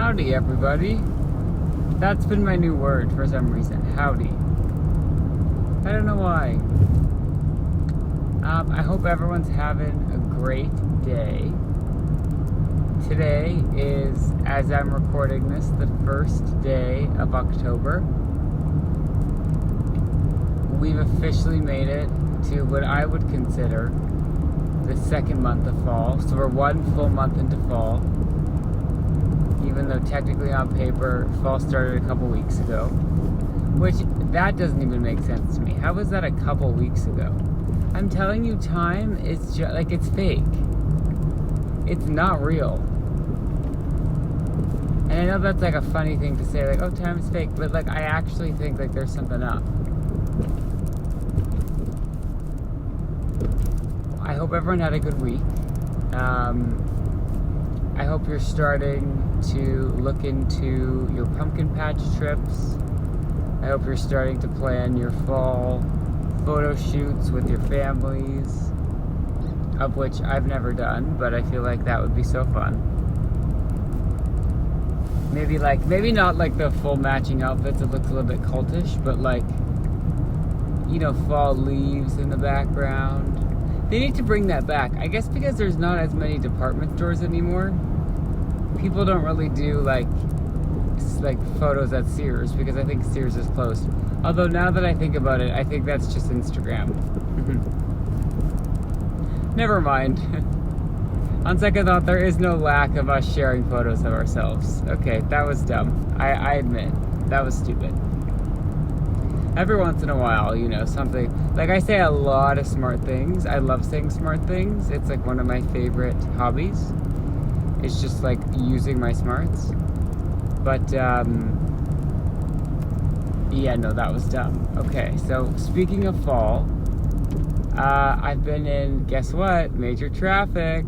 Howdy, everybody. That's been my new word for some reason. Howdy. I don't know why. I hope everyone's having a great day. Today is, as I'm recording this, the first day of October. We've officially made it to what I would consider the second month of fall. So we're one full month into fall. Even though technically on paper, fall started a couple weeks ago. Which, that doesn't even make sense to me. How was that a couple weeks ago? I'm telling you, time is just, like, it's fake. It's not real. And I know that's like a funny thing to say, like, oh, time is fake. But, like, I actually think, like, there's something up. I hope everyone had a good week. I hope you're starting to look into your pumpkin patch trips. I hope you're starting to plan your fall photo shoots with your families, of which I've never done, but I feel like that would be so fun. Maybe not like the full matching outfits, it looks a little bit cultish, but like, you know, fall leaves in the background. They need to bring that back. I guess because there's not as many department stores anymore. People don't really do like photos at Sears because I think Sears is closed. Although now that I think about it, I think that's just Instagram. Never mind. On second thought, there is no lack of us sharing photos of ourselves. Okay, that was dumb. I admit, that was stupid. Every once in a while, you know, something, like I say a lot of smart things. I love saying smart things. It's like one of my favorite hobbies. It's just like using my smarts. But, yeah, no, that was dumb. Okay, so speaking of fall, I've been in, guess what? Major traffic.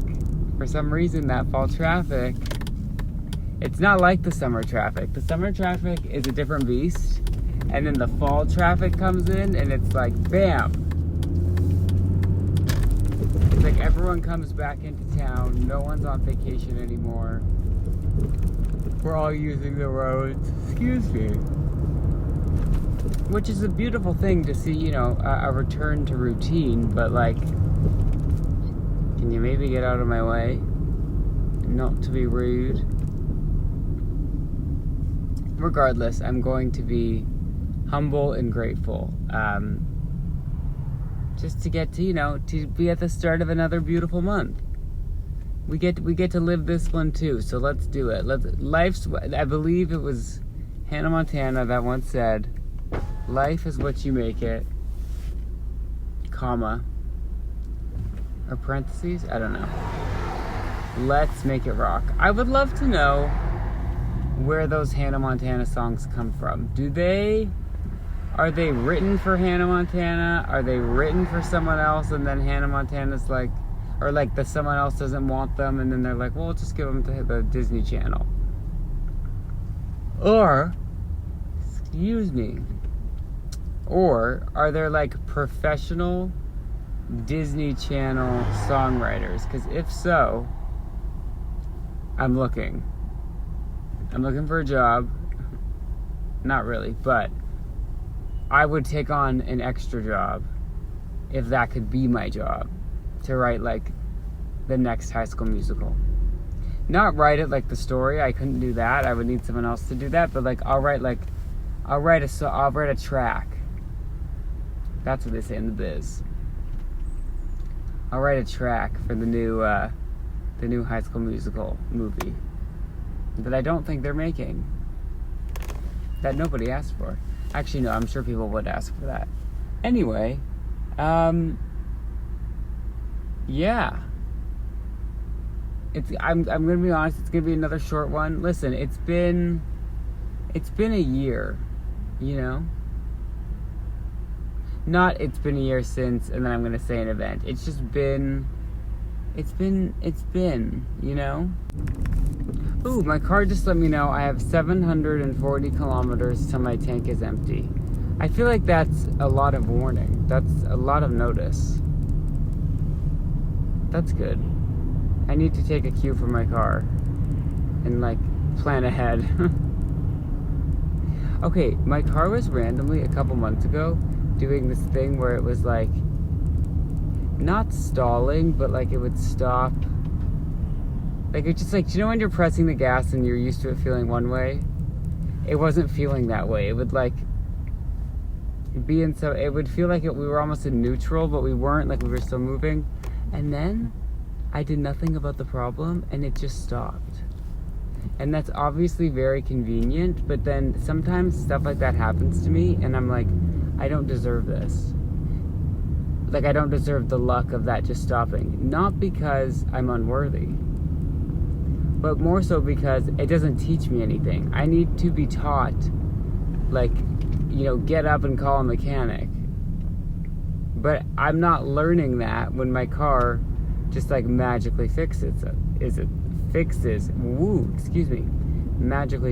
For some reason, that fall traffic, it's not like the summer traffic. The summer traffic is a different beast. And then the fall traffic comes in and it's like, bam. It's like everyone comes back into town. No one's on vacation anymore. We're all using the roads. Excuse me. Which is a beautiful thing to see, you know, a return to routine. But like, can you maybe get out of my way? Not to be rude. Regardless, I'm going to be humble and grateful, just to get to, you know, to be at the start of another beautiful month. We get to live this one too, so let's do it. I believe it was Hannah Montana that once said, life is what you make it, comma, or parentheses, I don't know. Let's make it rock. I would love to know where those Hannah Montana songs come from. Are they written for Hannah Montana? Are they written for someone else and then Hannah Montana's like, or like the someone else doesn't want them and then they're like, well, we'll just give them to the Disney Channel. Or, excuse me, or are there like professional Disney Channel songwriters? Because if so, I'm looking for a job. Not really, but I would take on an extra job if that could be my job, to write like the next High School Musical. Not write it like the story. I couldn't do that. I would need someone else to do that. But like I'll write a track. That's what they say in the biz. I'll write a track for the new High School Musical movie that I don't think they're making. That nobody asked for. Actually, no, I'm sure people would ask for that. Anyway, yeah. I'm gonna be honest, it's gonna be another short one. Listen, it's been a year, you know? Not it's been a year since, and then I'm gonna say an event. It's just been, you know? Ooh, my car just let me know I have 740 kilometers till my tank is empty. I feel like that's a lot of warning. That's a lot of notice. That's good. I need to take a cue from my car and like plan ahead. Okay, my car was randomly a couple months ago doing this thing where it was like not stalling, but like it would stop. Like it's just like, do you know when you're pressing the gas and you're used to it feeling one way? It wasn't feeling that way. It would like be in so, it would feel like we were almost in neutral, but we weren't, like we were still moving. And then I did nothing about the problem and it just stopped. And that's obviously very convenient, but then sometimes stuff like that happens to me and I'm like, I don't deserve this. Like I don't deserve the luck of that just stopping. Not because I'm unworthy, but more so because it doesn't teach me anything. I need to be taught, like, you know, get up and call a mechanic. But I'm not learning that when my car just like magically magically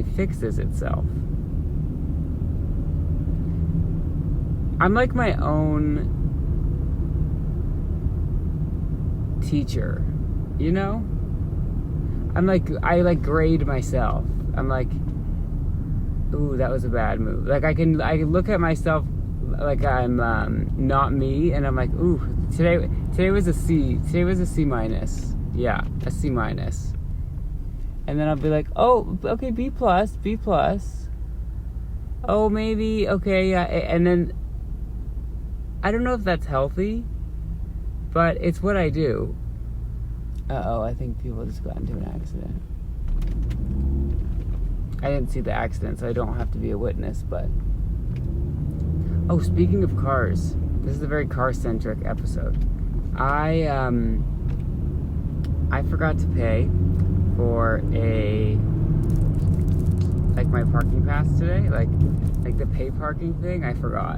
fixes itself. I'm like my own teacher, you know? I like grade myself. I'm like, ooh, that was a bad move. Like I can look at myself like I'm not me, and I'm like, ooh, today was a C. Today was a C minus. Yeah, a C minus. And then I'll be like, oh, okay, B plus. Oh, maybe, okay, yeah. And then I don't know if that's healthy, but it's what I do. Uh-oh, I think people just got into an accident. I didn't see the accident, so I don't have to be a witness, but... Oh, speaking of cars, this is a very car-centric episode. I forgot to pay for my parking pass today, like the pay parking thing, I forgot.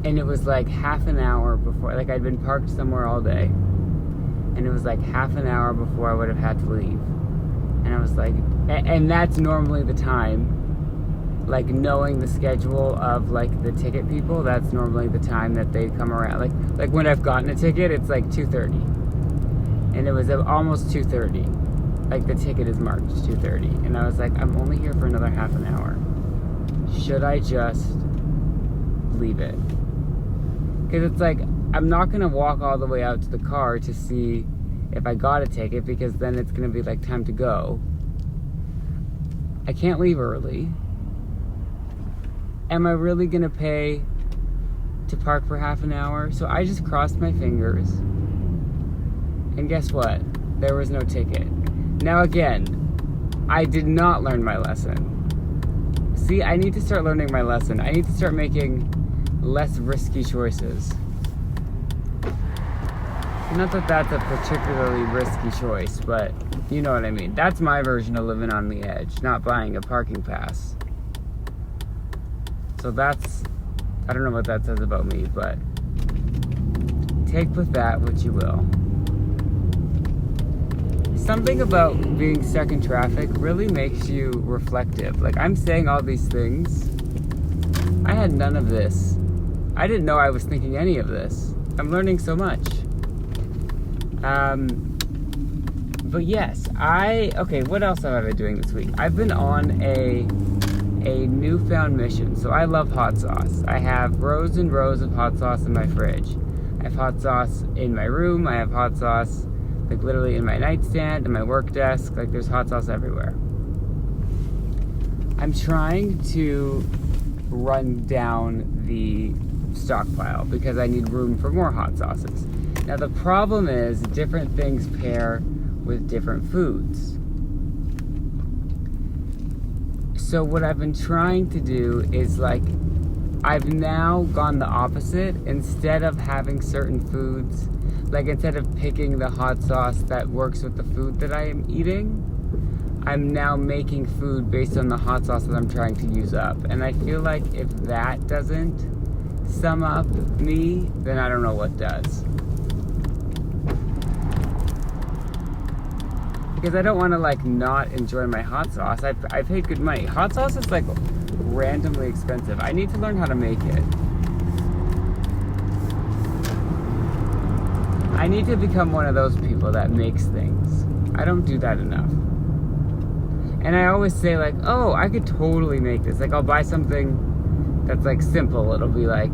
And it was like half an hour before, like I'd been parked somewhere all day, and it was like half an hour before I would have had to leave. And I was like, and that's normally the time, like knowing the schedule of like the ticket people, that's normally the time that they come around. Like when I've gotten a ticket, it's like 2:30, and it was almost 2:30. Like the ticket is marked 2:30, and I was like, I'm only here for another half an hour. Should I just leave it? Because it's like, I'm not gonna walk all the way out to the car to see if I got a ticket, because then it's gonna be like time to go. I can't leave early. Am I really gonna pay to park for half an hour? So I just crossed my fingers, and guess what? There was no ticket. Now again, I did not learn my lesson. See, I need to start learning my lesson. I need to start making less risky choices. Not that that's a particularly risky choice, but you know what I mean. That's my version of living on the edge, not buying a parking pass. So that's, I don't know what that says about me, but take with that what you will. Something about being stuck in traffic really makes you reflective. Like, I'm saying all these things. I had none of this. I didn't know I was thinking any of this. I'm learning so much. But yes, okay, what else have I been doing this week? I've been on a newfound mission. So I love hot sauce. I have rows and rows of hot sauce in my fridge. I have hot sauce in my room. I have hot sauce like literally in my nightstand, in my work desk. Like there's hot sauce everywhere. I'm trying to run down the stockpile because I need room for more hot sauces. Now the problem is different things pair with different foods. So what I've been trying to do is like, I've now gone the opposite. Instead of having certain foods, like instead of picking the hot sauce that works with the food that I am eating, I'm now making food based on the hot sauce that I'm trying to use up. And I feel like if that doesn't sum up me, then I don't know what does. Because I don't want to like not enjoy my hot sauce. I paid good money. Hot sauce is like randomly expensive. I need to learn how to make it. I need to become one of those people that makes things. I don't do that enough. And I always say like, oh, I could totally make this. Like I'll buy something that's like simple. It'll be like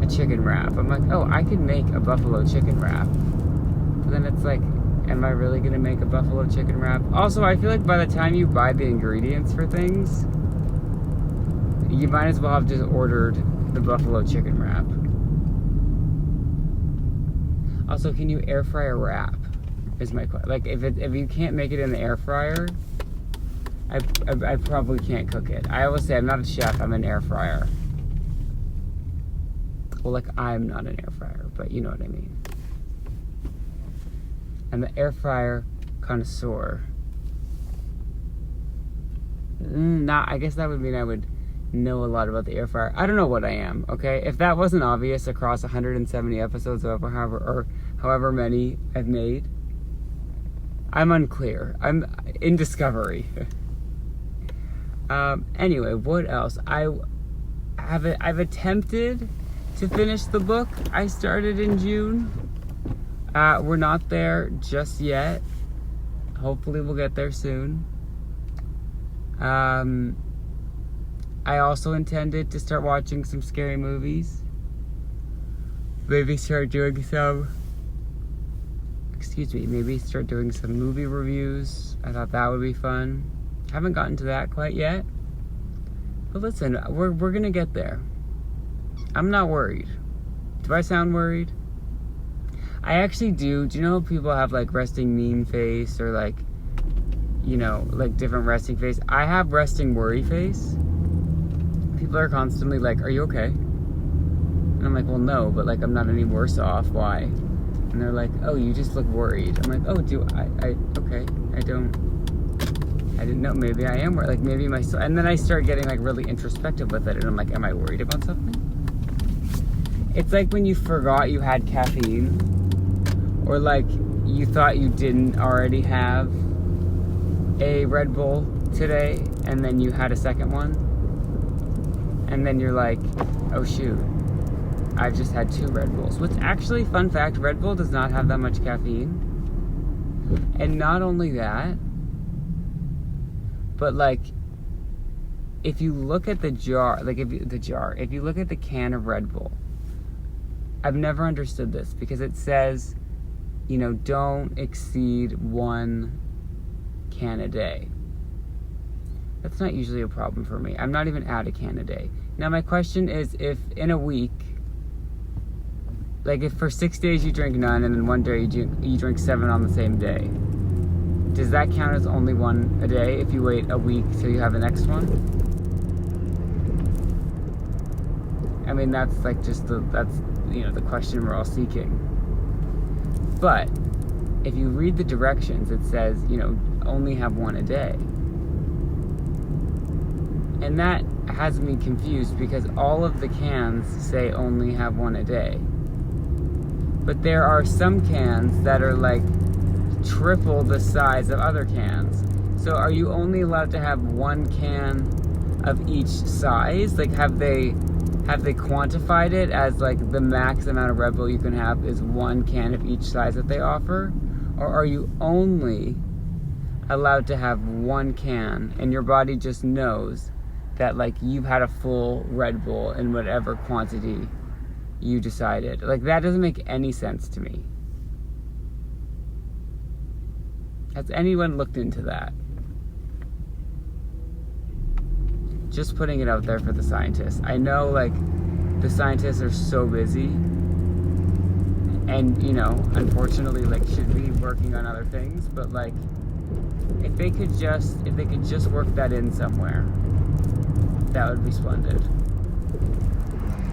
a chicken wrap. I'm like, oh, I could make a buffalo chicken wrap. But then it's like, am I really gonna make a buffalo chicken wrap? Also, I feel like by the time you buy the ingredients for things, you might as well have just ordered the buffalo chicken wrap. Also, can you air fry a wrap? Is my question. Like, if you can't make it in the air fryer, I probably can't cook it. I always say I'm not a chef, I'm an air fryer. Well, like, I'm not an air fryer, but you know what I mean. I'm the air fryer connoisseur. I guess that would mean I would know a lot about the air fryer. I don't know what I am, okay? If that wasn't obvious across 170 episodes of however many I've made, I'm unclear. I'm in discovery. Anyway, what else? I've attempted to finish the book I started in June. We're not there just yet. Hopefully we'll get there soon. I also intended to start watching some scary movies. Maybe start doing some movie reviews. I thought that would be fun. Haven't gotten to that quite yet. But listen, we're gonna get there. I'm not worried. Do I sound worried? I actually do. Do you know how people have like resting mean face or like, you know, like different resting face? I have resting worry face. People are constantly like, are you okay? And I'm like, well, no, but like, I'm not any worse off. Why? And they're like, oh, you just look worried. I'm like, oh, okay. I didn't know. Maybe I am worried. Like, maybe and then I start getting like really introspective with it. And I'm like, am I worried about something? It's like when you forgot you had caffeine, or like you thought you didn't already have a Red Bull today, and then you had a second one. And then you're like, oh shoot, I've just had 2 Red Bulls. Which actually, fun fact, Red Bull does not have that much caffeine. And not only that, but like, if you look at the jar, if you look at the can of Red Bull, I've never understood this because it says, you know, don't exceed 1 can a day. That's not usually a problem for me. I'm not even at a can a day. Now my question is, if in a week, like if for 6 days you drink none and then one day you drink 7 on the same day, does that count as only 1 a day if you wait a week till you have the next one? I mean, that's like the question we're all seeking. But if you read the directions, it says, you know, only have 1 a day. And that has me confused because all of the cans say only have 1 a day. But there are some cans that are like triple the size of other cans. So are you only allowed to have 1 can of each size? Like have they quantified it as like the max amount of Red Bull you can have is 1 can of each size that they offer? Or are you only allowed to have 1 can and your body just knows that like you've had a full Red Bull in whatever quantity you decided? Like that doesn't make any sense to me. Has anyone looked into that? Just putting it out there for the scientists. I know like the scientists are so busy and, you know, unfortunately like should be working on other things, but like if they could just work that in somewhere, that would be splendid.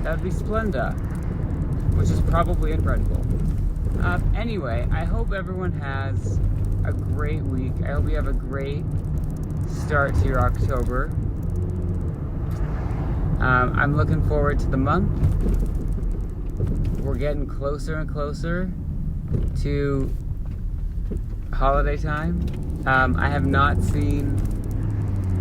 That would be Splenda, which is probably incredible. Anyway, I hope everyone has a great week. I hope you have a great start to your October. I'm looking forward to the month. We're getting closer and closer to holiday time. I have not seen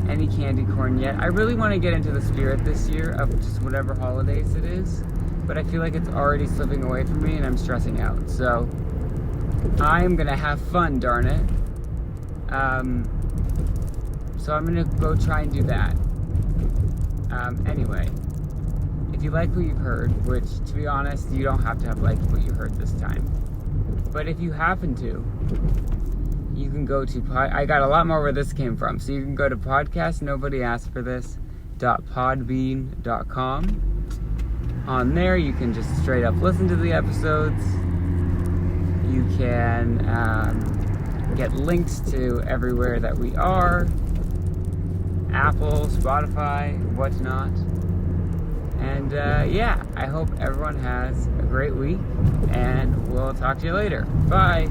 any candy corn yet. I really want to get into the spirit this year of just whatever holidays it is, but I feel like it's already slipping away from me and I'm stressing out. So I'm gonna have fun, darn it. So I'm gonna go try and do that. Anyway, if you like what you've heard, which to be honest, you don't have to have liked what you heard this time, but if you happen to, you can go to I got a lot more where this came from, so you can go to podcastnobodyaskforthis.podbean.com. On there you can just straight up listen to the episodes. You can get links to everywhere that we are, Apple, Spotify, whatnot. And yeah, I hope everyone has a great week, and we'll talk to you later. Bye.